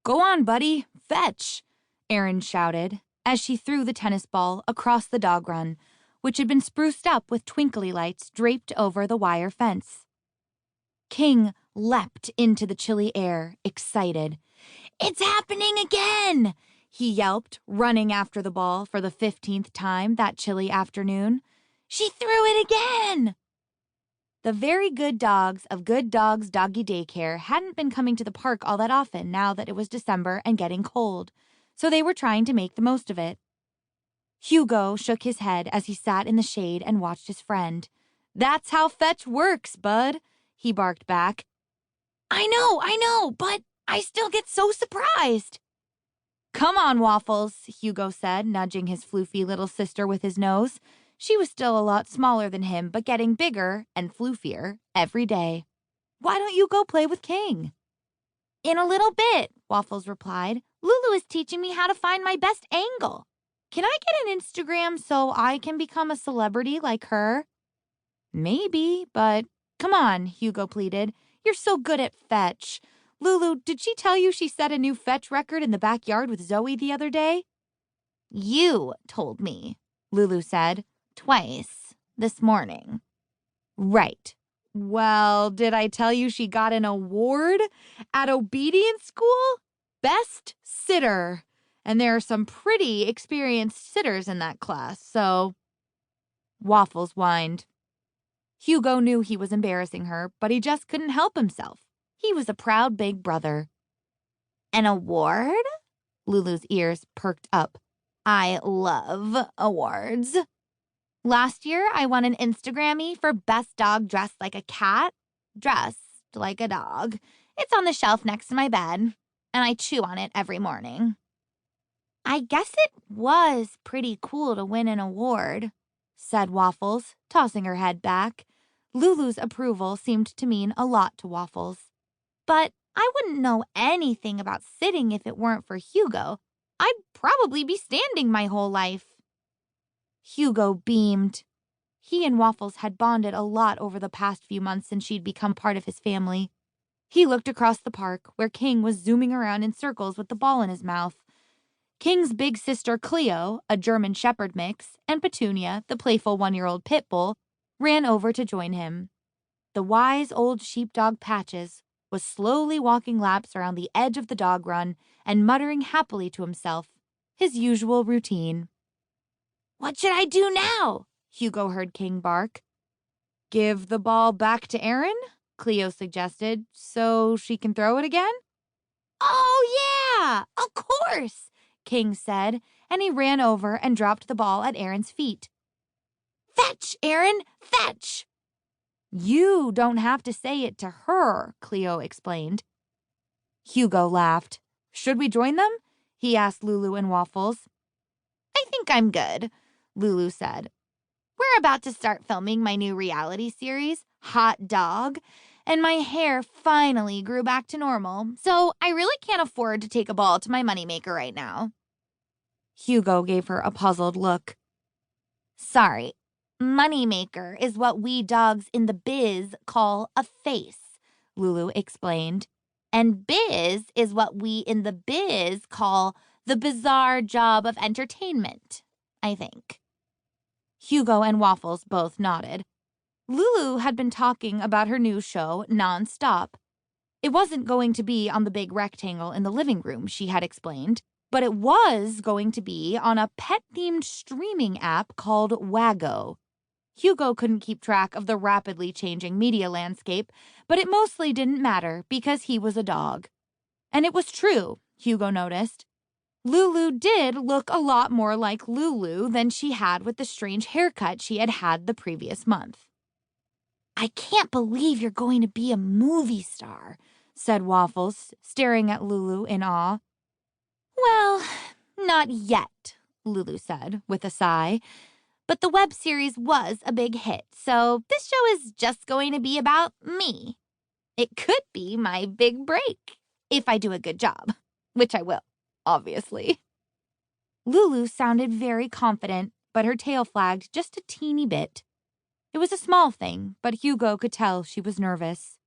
Go on, buddy, fetch, Erin shouted as she threw the tennis ball across the dog run, which had been spruced up with twinkly lights draped over the wire fence. King leapt into the chilly air, excited. It's happening again, he yelped, running after the ball for the 15th time that chilly afternoon. She threw it again! The very good dogs of Good Dogs Doggy Daycare hadn't been coming to the park all that often now that it was December and getting cold, so they were trying to make the most of it. Hugo shook his head as he sat in the shade and watched his friend. That's how fetch works, bud, he barked back. I know, but I still get so surprised. Come on, Waffles, Hugo said, nudging his floofy little sister with his nose. She was still a lot smaller than him, but getting bigger and floofier every day. Why don't you go play with King? In a little bit, Waffles replied. Lulu is teaching me how to find my best angle. Can I get an Instagram so I can become a celebrity like her? Maybe, but come on, Hugo pleaded. You're so good at fetch. Lulu, did she tell you she set a new fetch record in the backyard with Zoe the other day? You told me, Lulu said, twice this morning. Right. Well, did I tell you she got an award at obedience school? Best sitter. And there are some pretty experienced sitters in that class, so... Waffles whined. Hugo knew he was embarrassing her, but he just couldn't help himself. He was a proud big brother. An award? Lulu's ears perked up. I love awards. Last year, I won an Instagrammy for best dog dressed like a cat, dressed like a dog. It's on the shelf next to my bed, and I chew on it every morning. I guess it was pretty cool to win an award, said Waffles, tossing her head back. Lulu's approval seemed to mean a lot to Waffles. But I wouldn't know anything about sitting if it weren't for Hugo. I'd probably be standing my whole life. Hugo beamed. He and Waffles had bonded a lot over the past few months since she'd become part of his family. He looked across the park, where King was zooming around in circles with the ball in his mouth. King's big sister Cleo, a German Shepherd mix, and Petunia, the playful 1-year-old pit bull, ran over to join him. The wise old sheepdog Patches was slowly walking laps around the edge of the dog run and muttering happily to himself, his usual routine. What should I do now? Hugo heard King bark. Give the ball back to Erin, Cleo suggested, so she can throw it again. Oh, yeah, of course, King said, and he ran over and dropped the ball at Erin's feet. Fetch, Erin, fetch! You don't have to say it to her, Cleo explained. Hugo laughed. Should we join them? He asked Lulu and Waffles. I think I'm good, Lulu said. We're about to start filming my new reality series, Hot Dog, and my hair finally grew back to normal, so I really can't afford to take a ball to my moneymaker right now. Hugo gave her a puzzled look. Sorry, moneymaker is what we dogs in the biz call a face, Lulu explained. And biz is what we in the biz call the bizarre job of entertainment, I think. Hugo and Waffles both nodded. Lulu had been talking about her new show nonstop. It wasn't going to be on the big rectangle in the living room, she had explained, but it was going to be on a pet-themed streaming app called Waggo. Hugo couldn't keep track of the rapidly changing media landscape, but it mostly didn't matter because he was a dog. And it was true, Hugo noticed. Lulu did look a lot more like Lulu than she had with the strange haircut she had had the previous month. I can't believe you're going to be a movie star, said Waffles, staring at Lulu in awe. Well, not yet, Lulu said with a sigh. But the web series was a big hit, so this show is just going to be about me. It could be my big break, if I do a good job, which I will, obviously. Lulu sounded very confident, but her tail flagged just a teeny bit. It was a small thing, but Hugo could tell she was nervous.